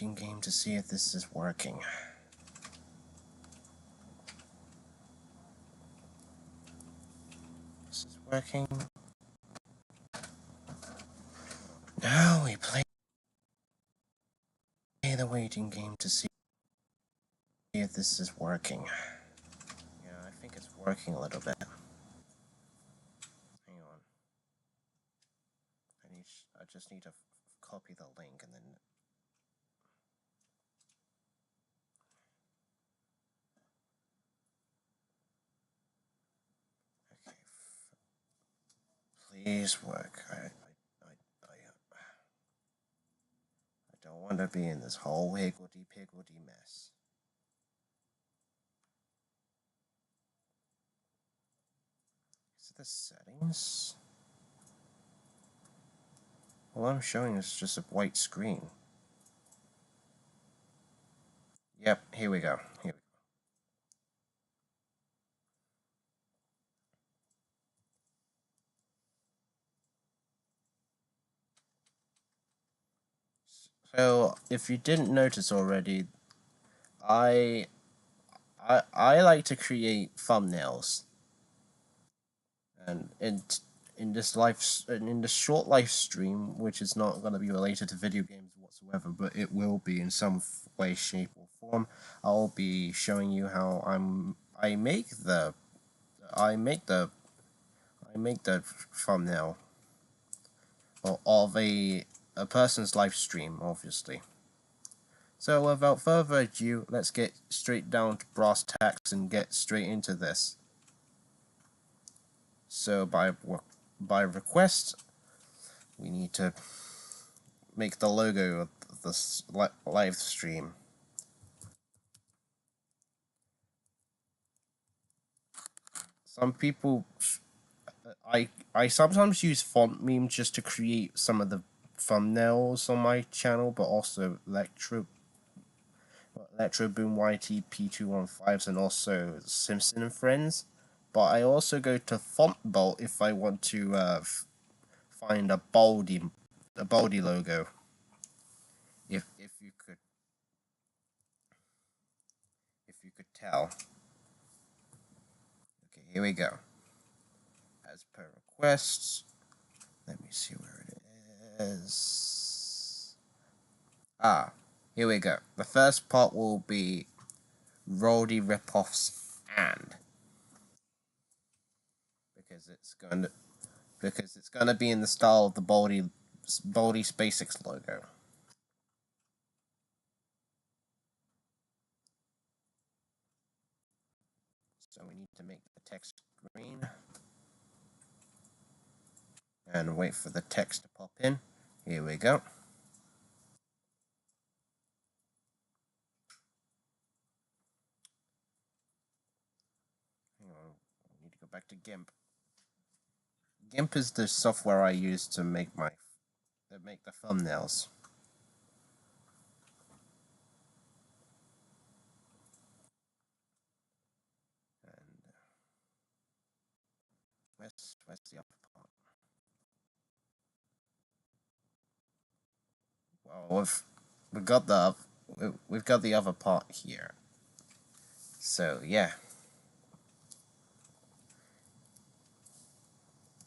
waiting game to see if this is working. This is working. Now we play the waiting game to see if this is working. Yeah, I think it's working a little bit. Hang on. I just need to copy the link and then... Okay. Please work. I don't want to be in this whole higgledy-piggledy mess. Is it the settings? All I'm showing is just a white screen. Yep, here we go. So, if you didn't notice already, I like to create thumbnails, and in this short live stream, which is not going to be related to video games whatsoever, but it will be in some way, shape, or form. I'll be showing you how I make the thumbnail of a person's live stream, obviously. So without further ado, let's get straight down to brass tacks and get straight into this. So by request, we need to make the logo of this live stream. Some people, I sometimes use font memes just to create some of the thumbnails on my channel, but also Electro Boom YT P215s and also Simpson and Friends. But I also go to Font Bolt if I want to find a Baldy logo. If you could tell. Okay, here we go. As per requests, let me see where it is. Here we go. The first part will be Roldy ripoffs and because it's gonna be in the style of the Baldy SpaceX logo. So we need to make the text green and wait for the text to pop in. Here we go. Hang on, I need to go back to GIMP. GIMP is the software I use to make the thumbnails. And where's the upper part? Well, we've got the other part here. So yeah,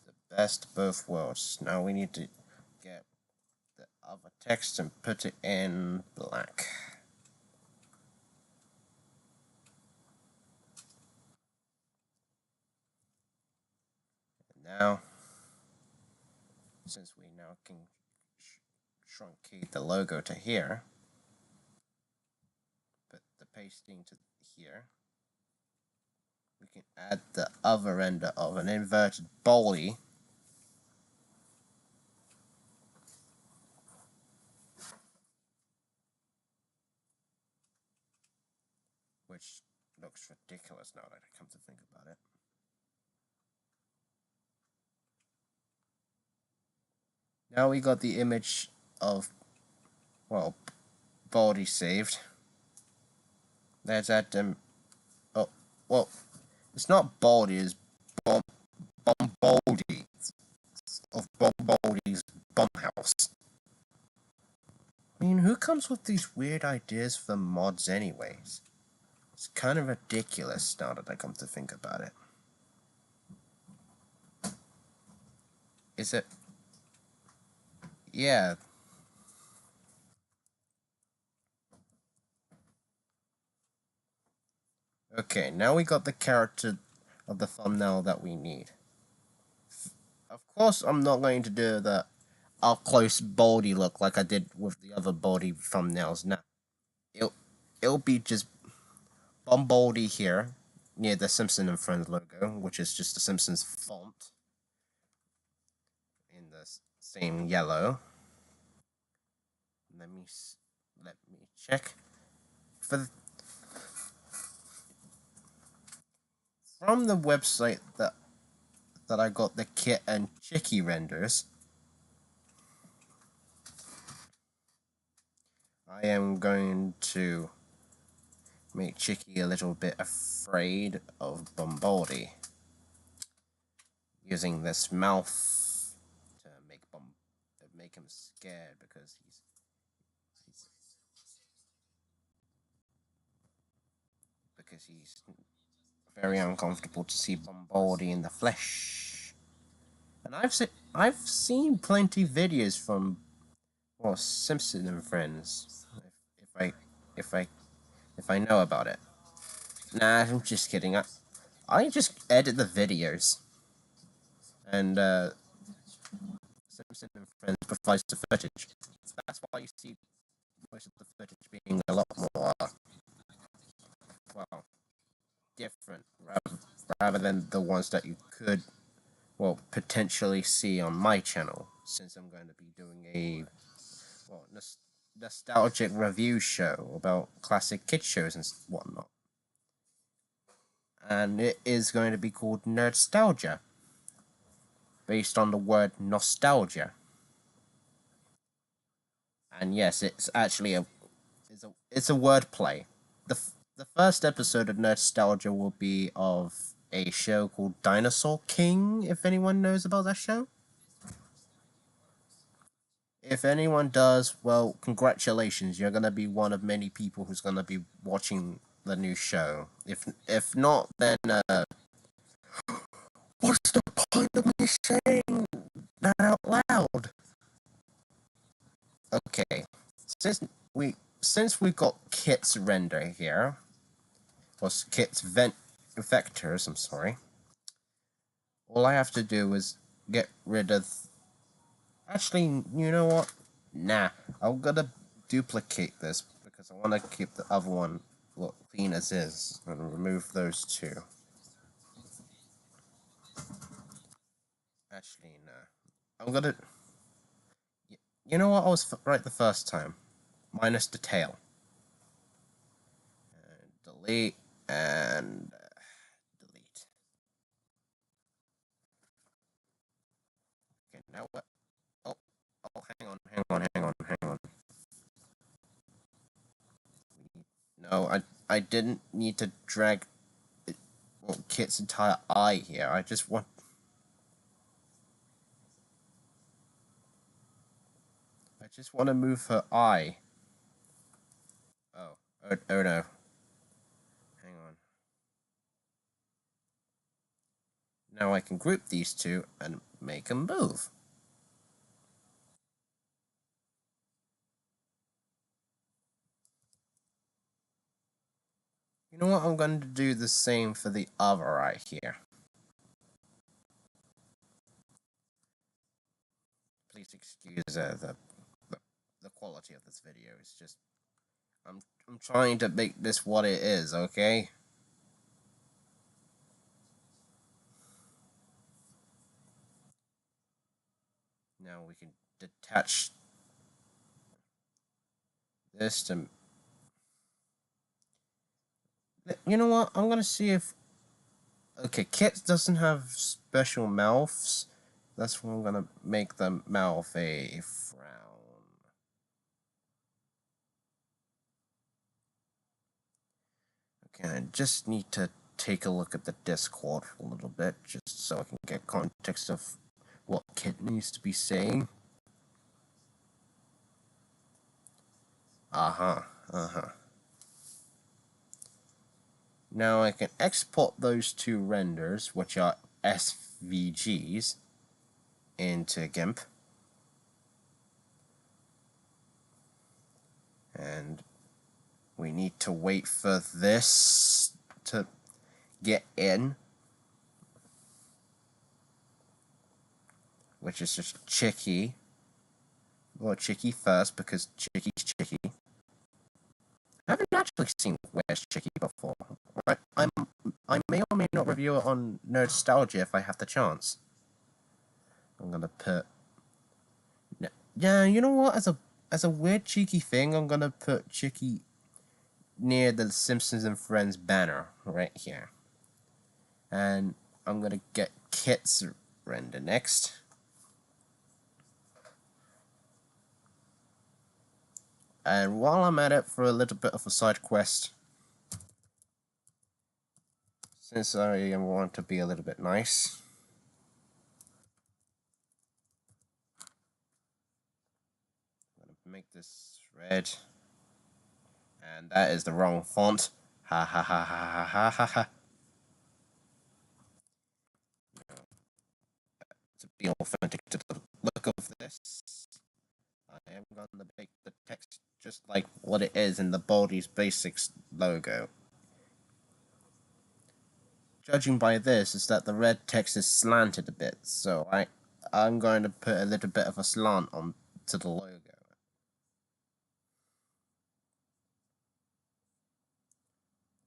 the best of both worlds. Now we need to get the other text and put it in black. And now, since we now can truncate the logo to here, put the pasting to here, we can add the other end of an inverted Baldy. Which looks ridiculous now that I come to think about it. Now we got the image of, well, Baldy saved. Let's add them. Oh, well, it's not Baldy, it's Baldy of Baldy's Bum House. I mean, who comes with these weird ideas for mods anyways? It's kind of ridiculous now that I come to think about it. Is it? Yeah. Okay, now we got the character of the thumbnail that we need. Of course, I'm not going to do the up close baldy look like I did with the other baldy thumbnails. Now, it'll be just Baldy here near the Simpson and Friends logo, which is just the Simpsons font in the same yellow. Let me check for from the website that I got the kit and Chicky renders. I am going to make Chicky a little bit afraid of Bombaldi, using this mouth to make him scared because he's very uncomfortable to see Bombaldi in the flesh. And I've seen plenty videos from Simpson and Friends. If I if I if I know about it. Nah, I'm just kidding. I just edit the videos, and Simpson and Friends provides the footage. That's why you see most of the footage being a lot more well different rather than the ones that you could potentially see on my channel, since I'm going to be doing a nostalgic review show about classic kid shows and whatnot. And it is going to be called Nerdstalgia, based on the word nostalgia. And yes, it's actually it's a wordplay. The first episode of Nerdstalgia will be of a show called Dinosaur King, if anyone knows about that show. If anyone does, well, congratulations. You're gonna be one of many people who's gonna be watching the new show. If not, then what's the point of me saying that out loud? Okay, since we got Kit's render here, Kit's vectors. I'm sorry. All I have to do is get rid of. Actually, you know what? Nah, I'm gonna duplicate this because I want to keep the other one clean as is and remove those two. Actually, no. I'm gonna. You know what? I was right the first time. Minus the tail. Delete and delete. Okay, now what? Oh, hang on. No, I didn't need to drag Kit's entire eye here. I just want to move her eye. Oh no. Hang on. Now I can group these two and make them move. You know what? I'm going to do the same for the other eye here. Please excuse the quality of this video. It's just I'm trying to make this what it is, okay? Now we can detach this to. You know what? I'm gonna see if. Okay, Kit doesn't have special mouths. That's why I'm gonna make the mouth a frown. Okay, I just need to take a look at the Discord for a little bit, just so I can get context of what Kit needs to be saying. Uh-huh. Uh-huh. Now I can export those two renders, which are SVGs, into GIMP. And we need to wait for this to get in, which is just Chicky. Well, Chicky first, because Chicky's Chicky. I haven't actually seen Where's Chicky before. Right? I may or may not review it on Nerdnostalgia if I have the chance. I'm gonna put... Yeah, you know what? As a weird cheeky thing, I'm gonna put Chicky near the Simpsons and Friends banner right here. And I'm gonna get Kit's render next. And while I'm at it, for a little bit of a side quest, since I want to be a little bit nice, I'm gonna make this red, and that is the wrong font. Ha ha ha ha ha ha ha ha. To be authentic to the look of this, I am gonna make the text just like what it is in the Baldi's Basics logo. Judging by this, is that the red text is slanted a bit, so I'm going to put a little bit of a slant on to the logo.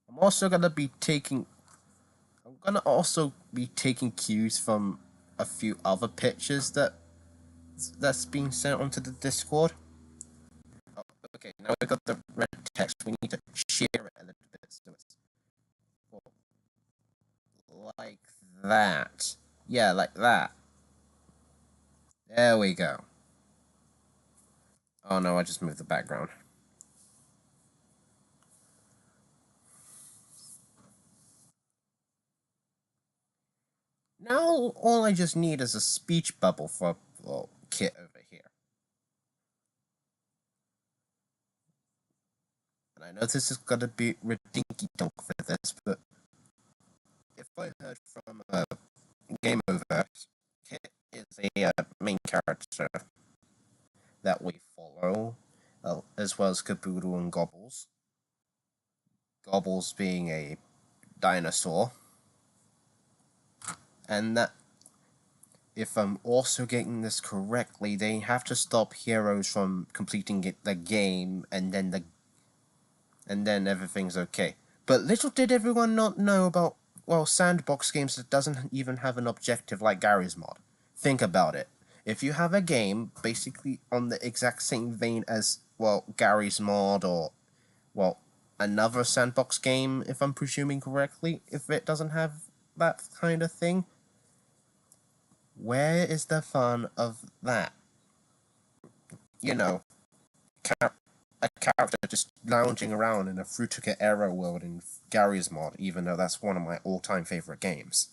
I'm also gonna be taking cues from a few other pictures that's being sent onto the Discord. Oh, okay, now we got the red text. We need to share it a little bit so it's like that. Yeah, like that. There we go. Oh no, I just moved the background. Now all I just need is a speech bubble for Kit over here. And I know this is gonna be redinky dunk for this, but if I heard from Game Over, Kit is a main character that we follow, as well as Caboodle and Gobbles. Gobbles being a dinosaur. And that, if I'm also getting this correctly, they have to stop heroes from completing the game, and then everything's okay. But little did everyone not know about, sandbox games that doesn't even have an objective like Garry's Mod. Think about it. If you have a game basically on the exact same vein as, Garry's Mod or, another sandbox game, if I'm presuming correctly, if it doesn't have that kind of thing, where is the fun of that? You know, a character just lounging around in a Frutica era world in Garry's Mod, even though that's one of my all-time favorite games.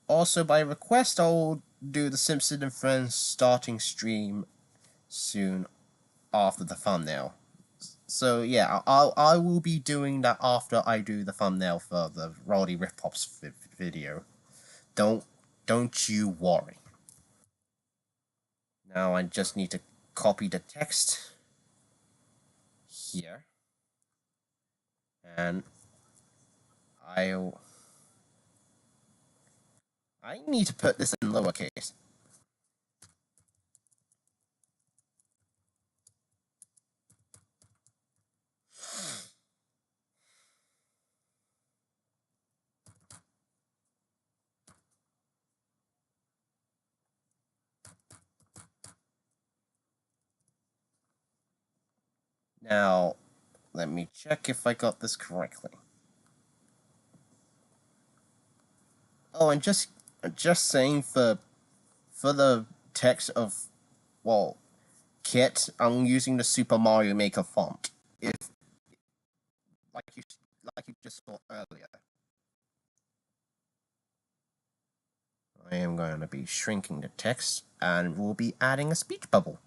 Also, by request, I'll do the Simpsons and Friends starting stream soon after the thumbnail. So yeah, I will be doing that after I do the thumbnail for the Roddy Rip-Pops video. Don't you worry. Now I just need to copy the text here, and I need to put this in lowercase. Now, let me check if I got this correctly. Oh, and just saying, for the text of, Kit, I'm using the Super Mario Maker font. If like you just saw earlier. I am going to be shrinking the text, and we'll be adding a speech bubble.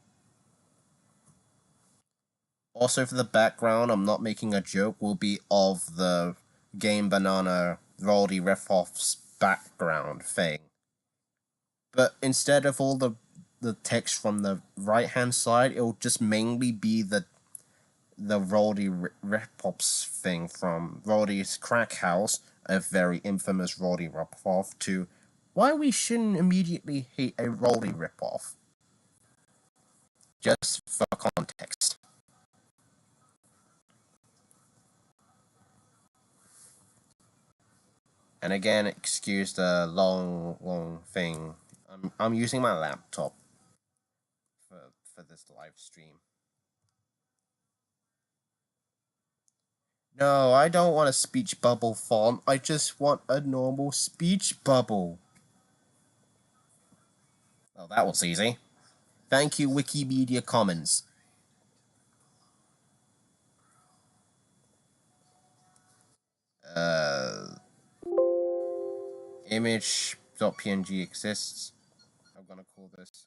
Also, for the background, I'm not making a joke, will be of the Game Banana Roldy Riff-Off's background thing. But instead of all the text from the right-hand side, it will just mainly be the Roldy Riff-Off's thing from Roldy's Crack House, a very infamous Roldy riff-off, to why we shouldn't immediately hate a Roldy riff-off. Just for context. And again, excuse the long thing. I'm using my laptop for this live stream. No, I don't want a speech bubble font. I just want a normal speech bubble. Oh, that was easy. Thank you, Wikimedia Commons. Image.png exists. I'm gonna call this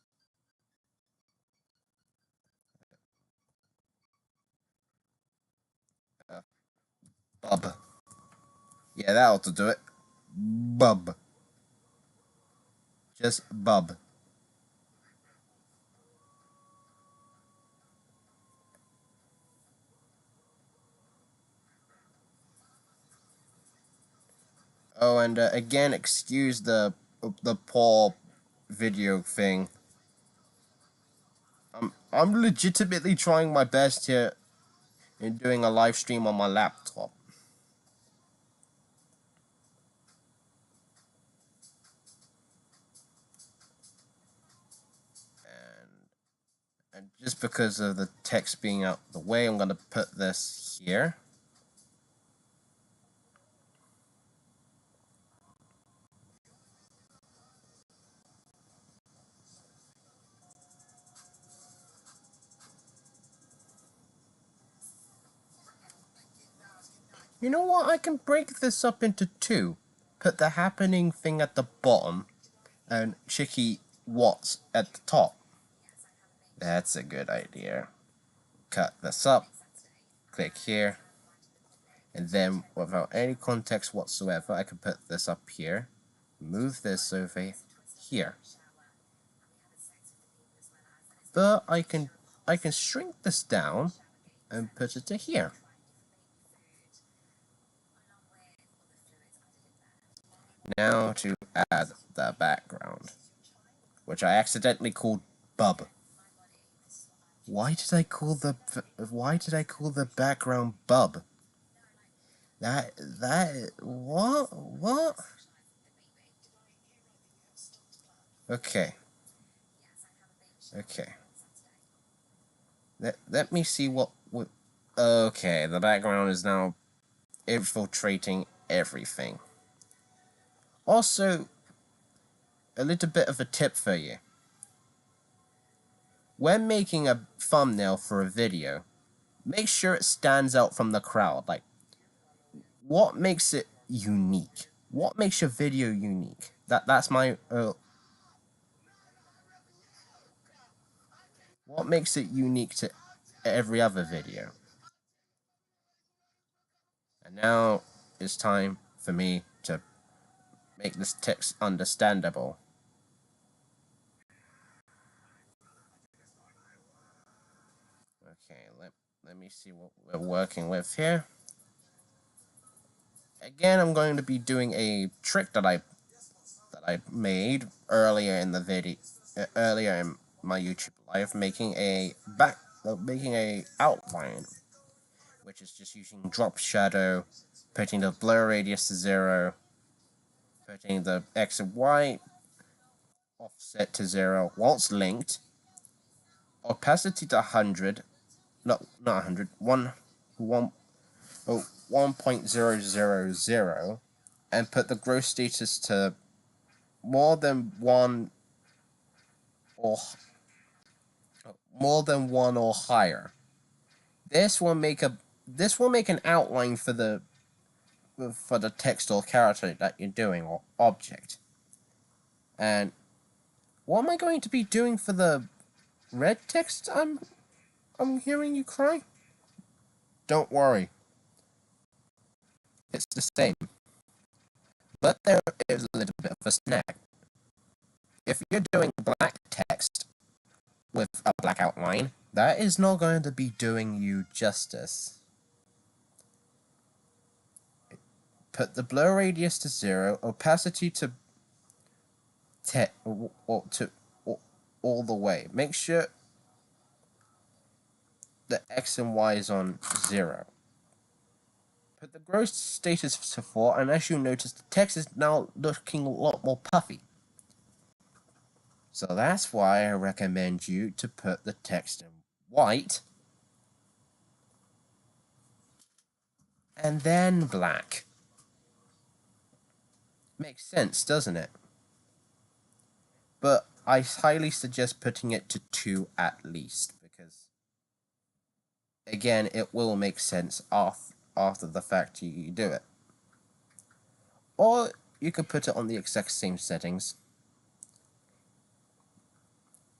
Bub. Yeah, that ought to do it. Bub. Just Bub. Oh, and again, excuse the poor video thing. I'm legitimately trying my best here in doing a live stream on my laptop. And just because of the text being out the way, I'm gonna put this here. You know what? I can break this up into two. Put the happening thing at the bottom and Chicky Watts at the top. That's a good idea. Cut this up. Click here. And then, without any context whatsoever, I can put this up here. Move this over here. But I can shrink this down and put it to here. Now to add the background, which I accidentally called Bub. Why did I call the background Bub? What? Okay. Let me see what okay, the background is now infiltrating everything. Also, a little bit of a tip for you. When making a thumbnail for a video, make sure it stands out from the crowd. Like, what makes it unique? What makes your video unique? That's my what makes it unique to every other video? And now it's time for me to make this text understandable. Okay, let me see what we're working with here. Again, I'm going to be doing a trick that I made earlier in the video, earlier in my YouTube live, making a outline, which is just using drop shadow, putting the blur radius to 0, putting the X and Y offset to 0 whilst linked, opacity to 100, not 100, 1.000, and put the growth status to more than 1 or higher. This will make an outline for the text or character that you're doing or object. And what am I going to be doing for the red text I'm hearing you cry? Don't worry, it's the same. But there is a little bit of a snag. If you're doing black text with a black outline, that is not going to be doing you justice. Put the blur radius to 0, opacity to all the way. Make sure the X and Y is on 0. Put the gross status to 4, and as you notice, the text is now looking a lot more puffy. So that's why I recommend you to put the text in white and then black. Makes sense, doesn't it? But I highly suggest putting it to 2 at least, because again, it will make sense after the fact you do it. Or you could put it on the exact same settings.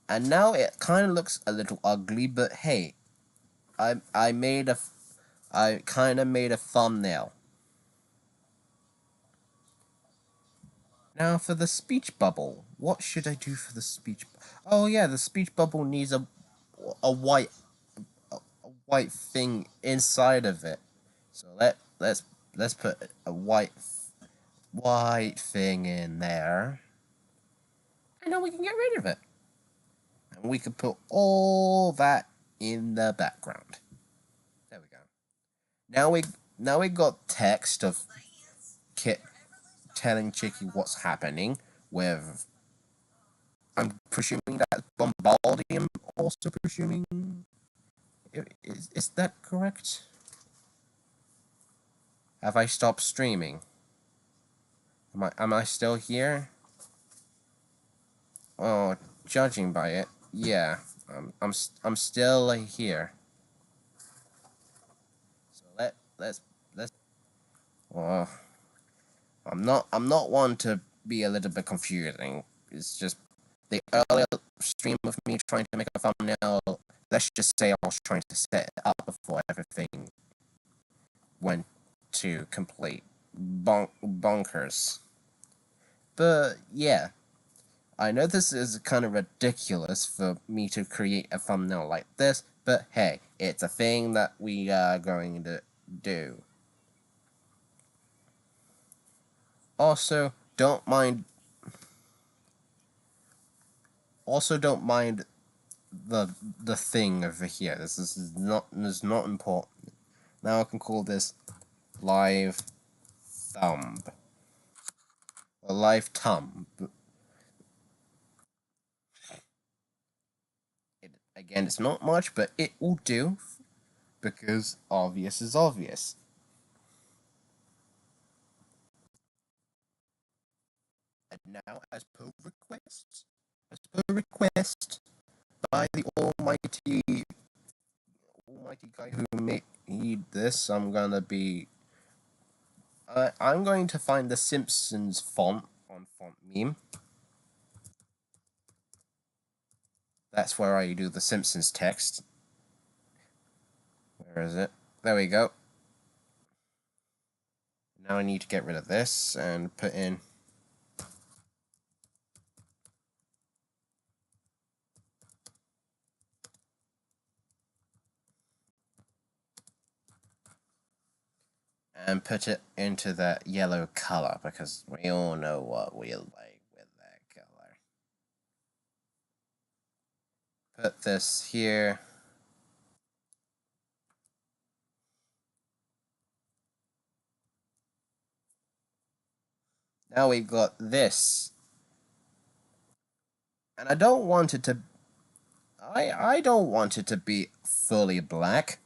And now it kind of looks a little ugly, but hey, I kind of made a thumbnail. Now for the speech bubble, what should I do for the speech? Oh yeah, the speech bubble needs a white white thing inside of it. So let's put a white thing in there, and then we can get rid of it. And we can put all that in the background. There we go. Now we got text of Kit telling Chicky what's happening with. I'm presuming that's Bombardium. Also presuming. Is that correct? Have I stopped streaming? Am I still here? Oh, judging by it, yeah. I'm still here. So let's. Well, I'm not one to be a little bit confusing. It's just the earlier stream of me trying to make a thumbnail. Let's just say I was trying to set it up before everything went to complete bonkers. But yeah, I know this is kind of ridiculous for me to create a thumbnail like this, but hey, it's a thing that we are going to do. Also, don't mind the thing over here. This is not important. Now I can call this live thumb. A live thumb. Again, it's not much, but it will do, because obvious is obvious. And now, as per request by the almighty guy who made this, I'm going to find the Simpsons font on Font Meme. That's where I do the Simpsons text. Where is it? There we go. Now I need to get rid of this and put in. And put it into that yellow color, because we all know what we like with that color. Put this here. Now we've got this. And I don't want it to I don't want it to be fully black.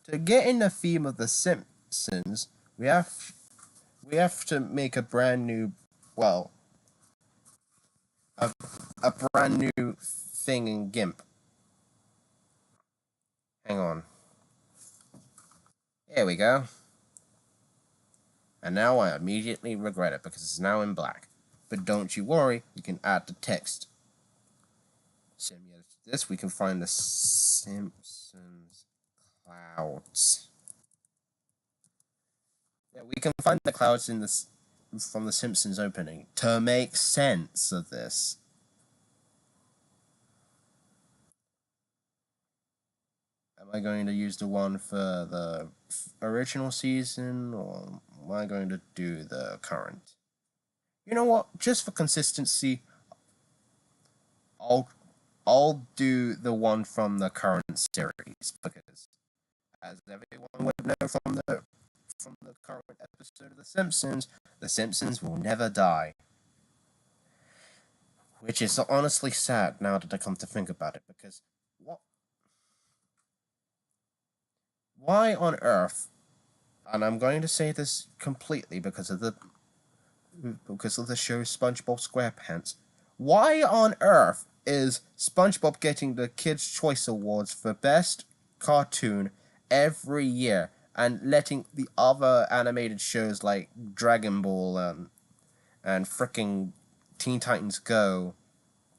To get in the theme of the Simpsons, we have to make a brand new, well, a brand new thing in GIMP. Hang on. Here we go. And now I immediately regret it because it's now in black. But don't you worry, you can add the text. Similar to this, we can find the Simpsons clouds. Yeah, we can find the clouds in this from the Simpsons opening to make sense of this. Am I going to use the one for the original season, or am I going to do the current? You know what? Just for consistency, I'll I'll do the one from the current series because, as everyone would know from the current episode of The Simpsons will never die. Which is honestly sad now that I come to think about it, because what? Why on earth? And I'm going to say this completely because of the show SpongeBob SquarePants. Why on earth is SpongeBob getting the Kids' Choice Awards for Best Cartoon every year and letting the other animated shows like Dragon Ball and fricking Teen Titans Go,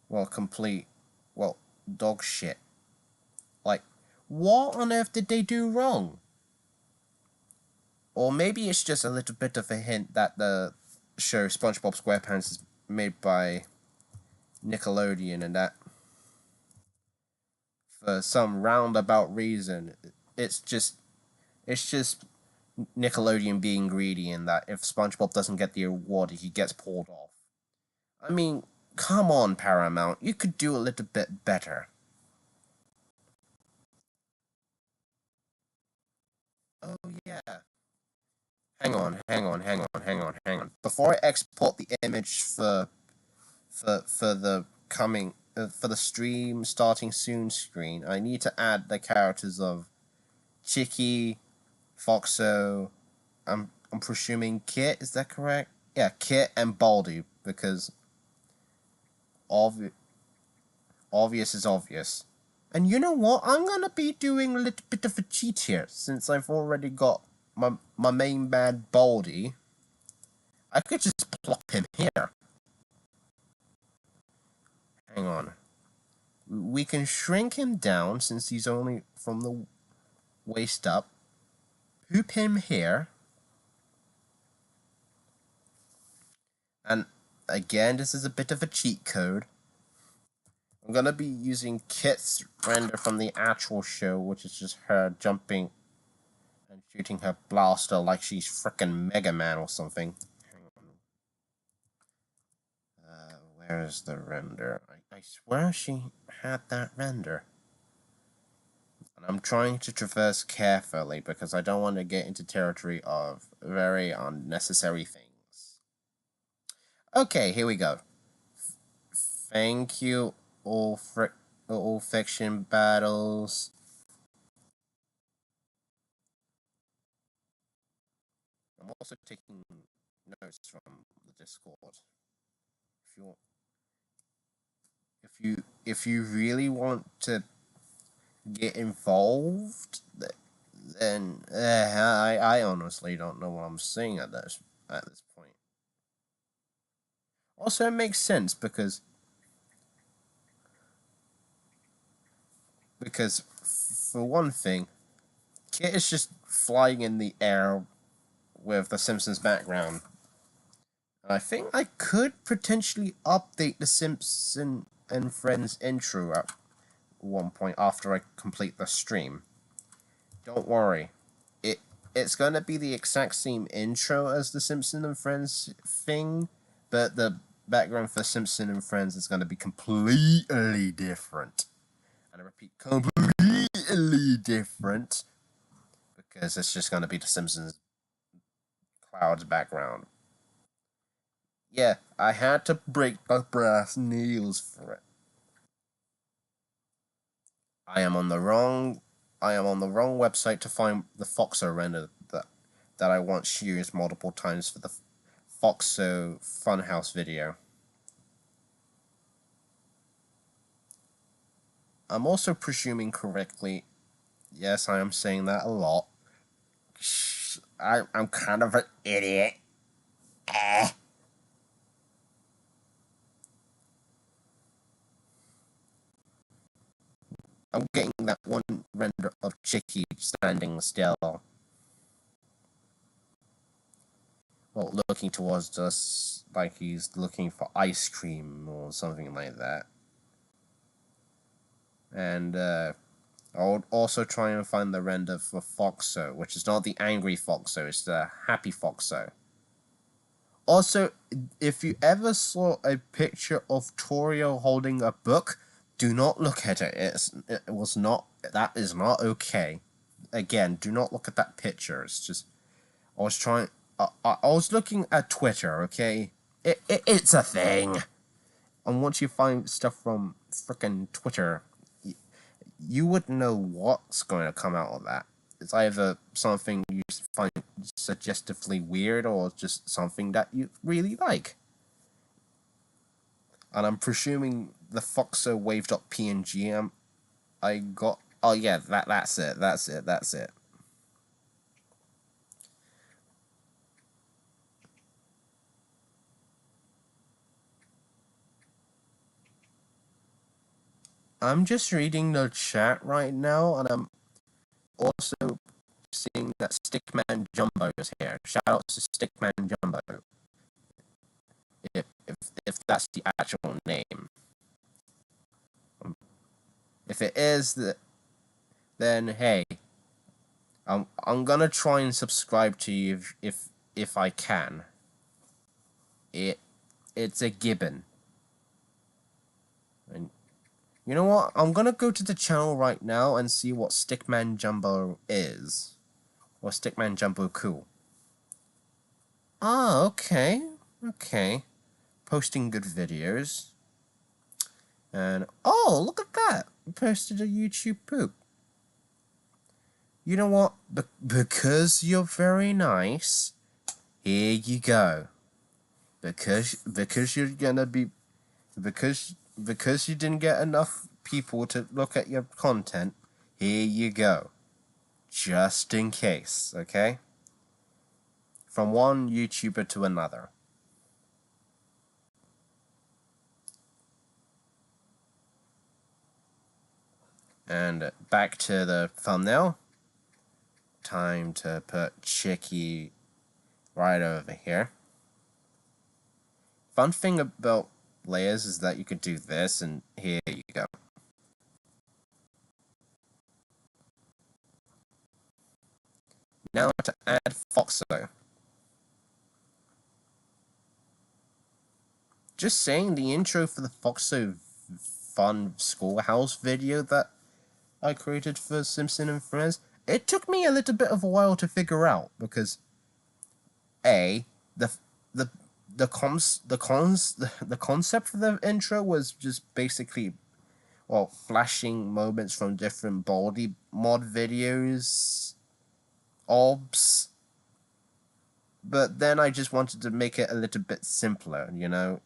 well, complete, well, dog shit? Like, what on earth did they do wrong? Or maybe it's just a little bit of a hint that the show SpongeBob SquarePants is made by Nickelodeon, and that for some roundabout reason it's just Nickelodeon being greedy, and that if SpongeBob doesn't get the award, he gets pulled off. I mean, come on, Paramount, you could do a little bit better. Oh yeah. Hang on. Before I export the image for the coming for the stream starting soon screen, I need to add the characters of Chicky, Foxo. I'm presuming Kit. Is that correct? Yeah, Kit and Baldy, because obvi- obvious is obvious. And you know what? I'm gonna be doing a little bit of a cheat here, since I've already got my main bad Baldy. I could just plop him here. Hang on. We can shrink him down since he's only from the waist up. Poop him here. And again, this is a bit of a cheat code. I'm gonna be using Kit's render from the actual show, which is just her jumping and shooting her blaster like she's frickin' Mega Man or something. Hang on. Where is the render? I swear she had that render. And I'm trying to traverse carefully because I don't want to get into territory of very unnecessary things. Okay, here we go. Thank you, all fiction battles. I'm also taking notes from the Discord. If you if you really want to get involved, then I honestly don't know what I'm saying at this point. Also, it makes sense because for one thing, Kit is just flying in the air with the Simpsons background. And I think I could potentially update the Simpson and Friends intro at one point after I complete the stream. Don't worry. It's gonna be the exact same intro as the Simpson and Friends thing, but the background for Simpson and Friends is gonna be completely different. And I repeat, completely different, because it's just gonna be the Simpsons clouds background. Yeah, I had to break the brass nails for it. I am on the wrong website to find the Foxo render that I once used multiple times for the Foxo Funhouse video. I'm also presuming correctly. Yes, I am saying that a lot. I'm kind of an idiot. I'm getting that one render of Chicky standing still. Well, looking towards us like he's looking for ice cream or something like that. And I'll also try and find the render for Foxo, which is not the angry Foxo, it's the happy Foxo. Also, if you ever saw a picture of Torio holding a book, do not look at it. That is not okay. Again, do not look at that picture. It's just, I was trying, I was looking at Twitter, okay? It's a thing. And once you find stuff from frickin' Twitter, you would know what's going to come out of that. It's either something you find suggestively weird or just something that you really like. And I'm presuming the Foxo wave.png I got. Oh yeah, that's it. I'm just reading the chat right now, and I'm also seeing that Stickman Jumbo is here. Shout out to Stickman Jumbo. If that's the actual name. If it is, then hey, I'm gonna try and subscribe to you if I can. It's a gibbon. And you know what? I'm gonna go to the channel right now and see what Stickman Jumbo is. Or Stickman Jumbo Cool. Ah, okay. Okay. Posting good videos. And oh, look at that! We posted a YouTube poop. You know what? Because you're very nice, here you go. Because you're gonna be because you didn't get enough people to look at your content, here you go. Just in case, okay? From one YouTuber to another. And back to the thumbnail. Time to put Chicky right over here. Fun thing about layers is that you could do this, and here you go. Now to add Foxo. Just saying, the intro for the Foxo fun schoolhouse video that I created for Simpson and Friends, it took me a little bit of a while to figure out, because the concept for the intro was just basically, well, flashing moments from different Baldi mod videos, obs. But then I just wanted to make it a little bit simpler, you know?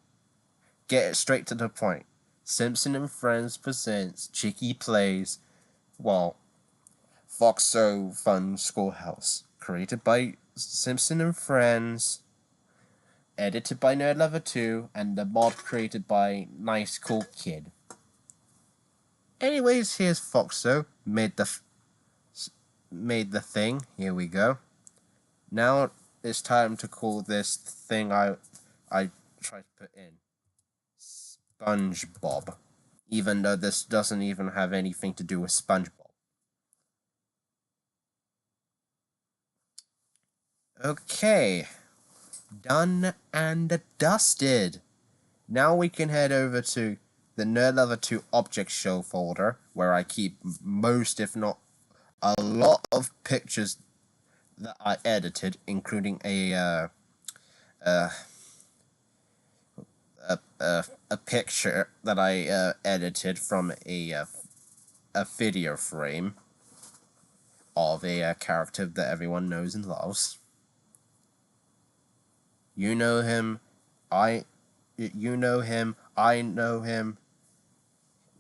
Get it straight to the point. Simpson and Friends presents Chicky Plays, well, Foxo Fun Schoolhouse. Created by Simpson and Friends, edited by nerdlover2, and the mod created by Nice Cool Kid. Anyways, here's Foxo. Made the thing. Here we go. Now it's time to call this thing I tried to put in SpongeBob. Even though this doesn't even have anything to do with SpongeBob. Okay. Done and dusted. Now we can head over to the nerdlover2 object show folder, where I keep most, if not a lot, of pictures that I edited, including a picture that I edited from a video frame of a character that everyone knows and loves. You know him, I know him.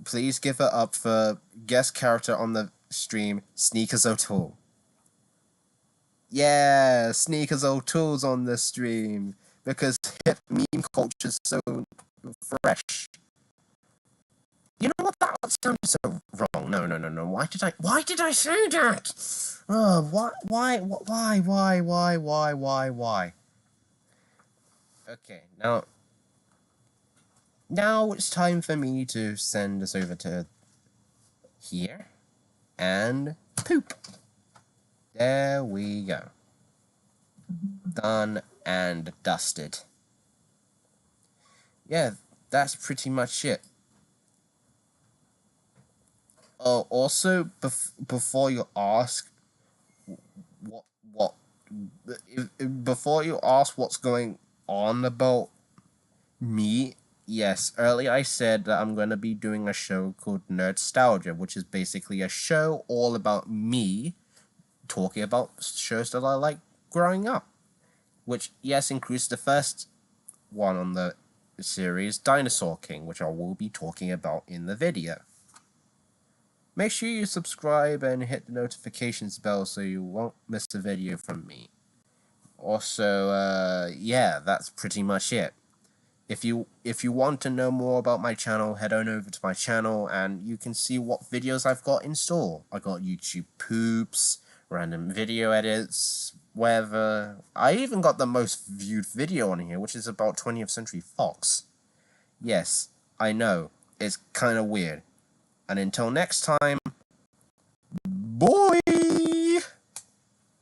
Please give it up for guest character on the stream, Sneakers O'Toole. Yeah, Sneakers O'Toole's on the stream, because hip meme culture's so fresh. You know what? That sounded so wrong. No, no, no, no. Why did I say that? Oh, why? Okay, now it's time for me to send this over to here and poop. There we go. Done and dusted. Yeah, that's pretty much it. Oh, also, before you ask what before you ask what's going on about me, yes, earlier I said that I'm going to be doing a show called Nerdnostalgia, which is basically a show all about me talking about shows that I like growing up. Which, yes, includes the first one on the series, Dinosaur King, which I will be talking about in the video. Make sure you subscribe and hit the notifications bell so you won't miss a video from me. Also, yeah, that's pretty much it. If you want to know more about my channel, head on over to my channel and you can see what videos I've got in store. I got YouTube poops, random video edits, whatever. I even got the most viewed video on here, which is about 20th Century Fox. Yes, I know, it's kind of weird. And until next time, boy!